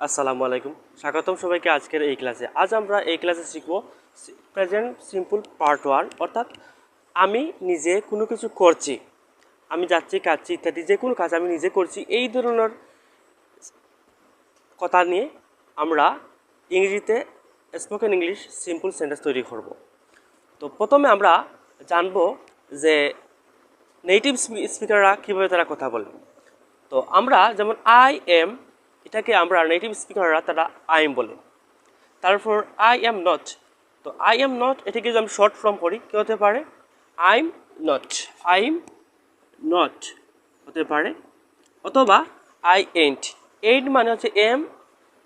আসসালামু আলাইকুম, স্বাগতম সবাইকে আজকের এই ক্লাসে। আজ আমরা এই ক্লাসে শিখব প্রেজেন্ট সিম্পল পার্ট 1, অর্থাৎ আমি নিজে কোনো কিছু করছি, আমি যাচ্ছি, খাচ্ছি ইত্যাদি যে কোনো কাজ আমি নিজে করছি, এই ধরনের কথা নিয়ে আমরা ইংরেজিতে স্পোকেন ইংলিশ সিম্পল সেন্টেন্স তৈরি করব। তো প্রথমে আমরা জানব যে নেটিভ স্পিকাররা কীভাবে তারা কথা বলে। তো আমরা যেমন আই এম, এটাকে আমরা নেটিভ স্পিকাররা তারা আই এম বলে। তারপর আই এম নট, তো আই এম নট এটাকে যদি আমি শর্ট ফর্ম করি কী হতে পারে, I am not, I am not হতে পারে, অথবা আই এন্ট। এন্ট মানে হচ্ছে এম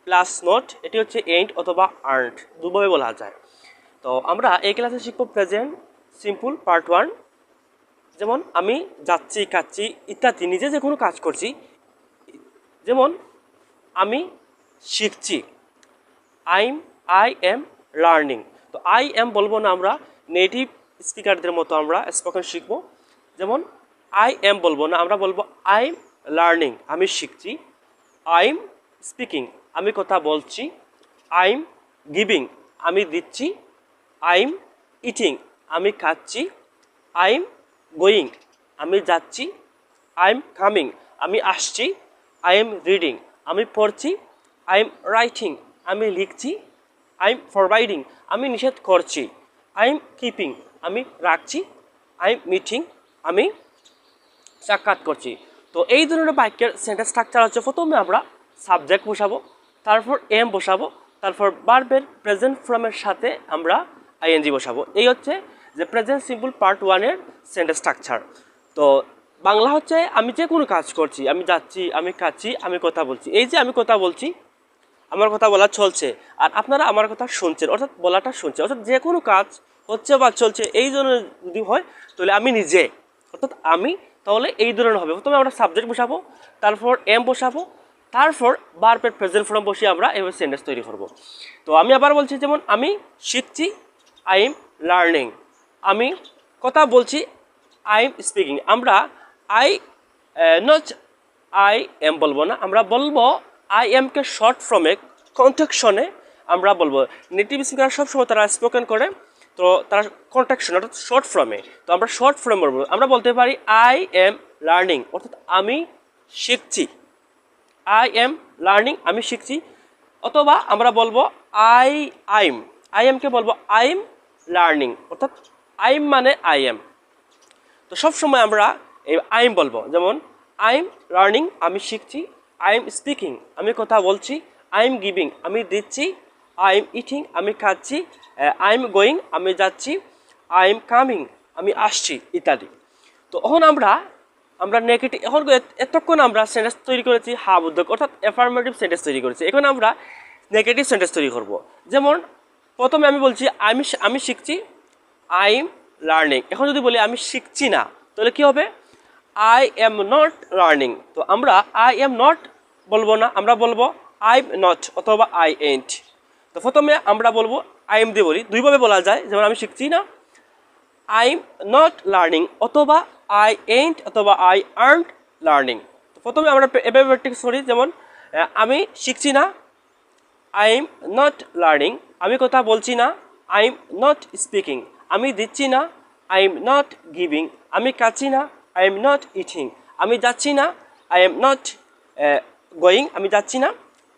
প্লাস নট, এটি হচ্ছে এন্ট অথবা আর্নড, দুভাবে বলা যায়। তো আমরা এই ক্লাসে শিখব প্রেজেন্ট সিম্পল পার্ট 1, যেমন আমি যাচ্ছি, খাচ্ছি ইত্যাদি নিজে যে কোনো কাজ করছি। যেমন আমি শিখছি, আই এম লার্নিং। তো আই এম বলবো না, আমরা নেটিভ স্পিকারদের মতো আমরা স্পোকেন শিখবো। যেমন আই এম বলবো না, আমরা বলবো আই এম লার্নিং, আমি শিখছি। আই এম স্পিকিং, আমি কথা বলছি। আই এম গিভিং, আমি দিচ্ছি। আই এম ইটিং, আমি খাচ্ছি। আই এম গোয়িং, আমি যাচ্ছি। আই এম কামিং, আমি আসছি। আই এম রিডিং, আমি পড়ছি। আই এম রাইটিং, আমি লিখছি। আই এম ফরওয়ার্ডিং, আমি নিষেধ করছি। আই এম কিপিং, আমি রাখছি। আই এম মিটিং, আমি সাক্ষাৎ করছি। তো এই ধরনের বাক্যের সেন্টেন্স স্ট্রাকচার হচ্ছে, প্রথমে আমরা সাবজেক্ট বসাবো, তারপর এম বসাবো, তারপর ভার্বের প্রেজেন্ট ফর্মের সাথে আমরা আইএনজি বসাবো। এই হচ্ছে যে প্রেজেন্ট সিম্পল পার্ট 1-এর সেন্টেন্স স্ট্রাকচার। তো বাংলা হচ্ছে আমি যে কোনো কাজ করছি, আমি যাচ্ছি, আমি খাচ্ছি, আমি কথা বলছি। এই যে আমি কথা বলছি, আমার কথা বলা চলছে, আর আপনারা আমার কথা শুনছেন, অর্থাৎ বলাটা শুনছে, অর্থাৎ যে কোনো কাজ হচ্ছে বা চলছে, এই ধরনের যদি হয় তাহলে আমি নিজে, অর্থাৎ আমি, তাহলে এই ধরনের হবে। প্রথমে আমরা সাবজেক্ট বসাবো, তারপর এম বসাবো, তারপর ভার্বের প্রেজেন্ট ফর্ম বসিয়ে আমরা এভাবে সেন্টেন্স তৈরি করব। তো আমি আবার বলছি, যেমন আমি শিখছি, আই এম লার্নিং। আমি কথা বলছি, আই এম স্পিকিং। আমরা আই নট আই এম বলবো না, আমরা বলবো আই এমকে শর্ট ফর্মে কন্ট্রাকশনে আমরা বলবো। নেটিভ স্পিকার সবসময় তারা স্পোকেন করে, তো তারা কন্ট্রাকশন অর্থাৎ শর্ট ফর্মে, তো আমরা শর্ট ফর্ম বলবো। আমরা বলতে পারি আই এম লার্নিং, অর্থাৎ আমি শিখছি। আই এম লার্নিং, আমি শিখছি। অথবা আমরা বলবো আই এমকে বলবো আই এম লার্নিং, অর্থাৎ আই এম মানে আই এম। তো সবসময় আমরা এই আই এম বলবো। যেমন আই এম লার্নিং, আমি শিখছি। আই এম স্পিকিং, আমি কথা বলছি। আই এম গিভিং, আমি দিচ্ছি। আই এম ইটিং, আমি খাচ্ছি। আই এম গোয়িং, আমি যাচ্ছি। আই এম কামিং, আমি আসছি ইত্যাদি। তো এখন আমরা নেগেটিভ, এখন এতক্ষণ আমরা সেন্টেন্স তৈরি করেছি হাব উদ্যোগ, অর্থাৎ অ্যাফার্মেটিভ সেন্টেন্স তৈরি করেছি। এখন আমরা নেগেটিভ সেন্টেন্স তৈরি করব। যেমন প্রথমে আমি বলছি আমি শিখছি, আই এম লার্নিং। এখন যদি বলি আমি শিখছি না, তাহলে কী হবে, আই এম নট লার্নিং। তো আমরা আই এম নট বলবো না, আমরা বলবো আই এম নট অথবা আই এন্ট। তো প্রথমে আমরা বলবো আই এম দিয়ে বলি, দুইভাবে বলা যায়। যেমন আমি শিখছি না, আই এম নট লার্নিং, অথবা আই এন্ট অথবা আই আর্নড লার্নিং। তো প্রথমে আমরা এভাবে প্র্যাকটিস করি। যেমন আমি শিখছি না, আই এম নট লার্নিং। আমি কথা বলছি না, আই এম নট স্পিকিং। আমি দিচ্ছি না, আই এম নট গিভিং। আমি খাচ্ছি না, আই এম নট ইটিং। আমি যাচ্ছি না, আই এম নট গোয়িং, আমি যাচ্ছি না।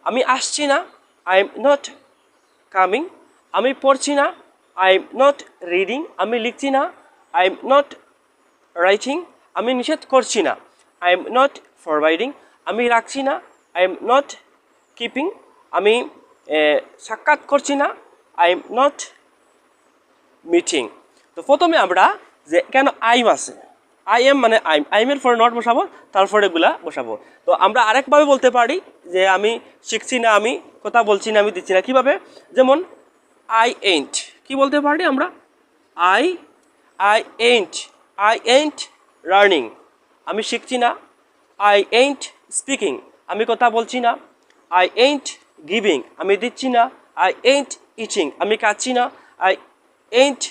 আমি আসছি না, আই এম নট কামিং। আমি পড়ছি না, আই এম নট রিডিং। আমি লিখছি না, আই এম নট রাইটিং। আমি নিষেধ করছি না, আই এম নট ফরওয়ার্ডিং। আমি রাখছি না, আই এম নট কিপিং। আমি সাক্ষাৎ করছি না, আই এম নট মিটিং। তো প্রথমে আমরা যে কেন আইম আছে, আই এম মানে আইমের পরে নট বসাবো, তারপরে এগুলা বসাবো। তো আমরা আরেকভাবে বলতে পারি যে আমি শিখছি না, আমি কথা বলছি না, আমি দিচ্ছি না। কীভাবে, যেমন আই এন্ট, কি বলতে পারি আমরা, আই এন্ট লার্নিং, আমি শিখছি না। আই এন্ট স্পিকিং, আমি কথা বলছি না। আই এন্ট গিভিং, আমি দিচ্ছি না। আই এন্ট ইটিং, আমি খাচ্ছি না। আই এন্ট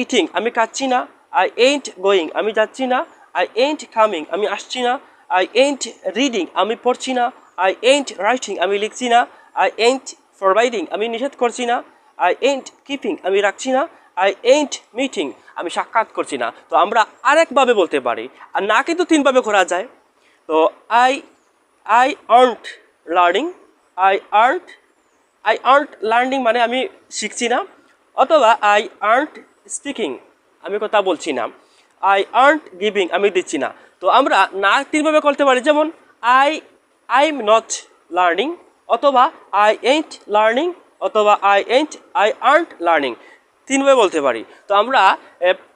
ইটিং, আমি খাচ্ছি না। আই এন্ট গোয়িং, আমি যাচ্ছি না। আই এন্ট কামিং, আমি আসছি না। আই এন্ট রিডিং, আমি পড়ছি না। আই এন্ট রাইটিং আমি লিখছি না, আই এন্ট ফরবাইডিং আমি নিষেধ করছি না, আই এন্ট কিপিং আমি রাখছি না, আই এন্ট মিটিং আমি সাক্ষাৎ করছি না। তো আমরা আরেকভাবে বলতে পারি, আর না কিন্তু তিনভাবে করা যায়। তো I earned learning, I earned learning মানে আমি শিখছি না, অথবা আই আর্নড স্পিকিং আমি কথা বলছি না, আই আর্নড গিভিং আমি দিচ্ছি না। তো আমরা না তিনভাবে করতে পারি, যেমন আই এম নট লার্নিং, অথবা আই এন্ট লার্নিং, অথবা আই আর্নড লার্নিং, তিনভাবে বলতে পারি। তো আমরা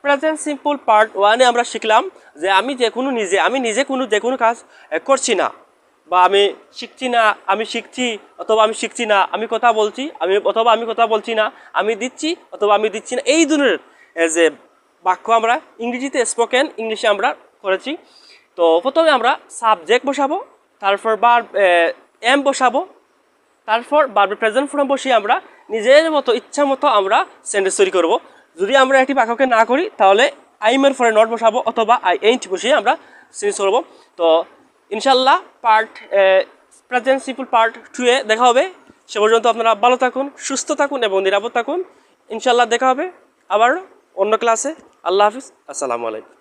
প্রেজেন্ট সিম্পল পার্ট 1-এ আমরা শিখলাম যে আমি নিজে যে কোনো কাজ করছি না, বা আমি শিখছি না, আমি শিখছি, অথবা আমি শিখছি না, আমি কথা বলছি, আমি কথা বলছি না, আমি দিচ্ছি, অথবা আমি দিচ্ছি না, এই ধরনের যে বাক্য আমরা ইংরেজিতে স্পোকেন ইংলিশে আমরা করেছি। তো প্রথমে আমরা সাবজেক্ট বসাবো, তারপর এম বসাবো, তারপর ভার্বের প্রেজেন্ট ফর্ম বসিয়ে আমরা নিজের মতো ইচ্ছা মতো আমরা সেন্টেন্স তৈরি করব। যদি আমরা একটি বাক্যকে না করি তাহলে আইমের পরে নট বসাবো, অথবা আই এন্ট বসিয়ে আমরা সেন্টেন্স করব। তো ইনশাল্লাহ প্রেজেন্ট সিম্পল পার্ট 2-এ দেখা হবে। সে পর্যন্ত আপনারা ভালো থাকুন, সুস্থ থাকুন এবং নিরাপদ থাকুন। ইনশাল্লাহ দেখা হবে আবার অন্য ক্লাসে। আল্লাহ হাফিজ, আসসালামু আলাইকুম।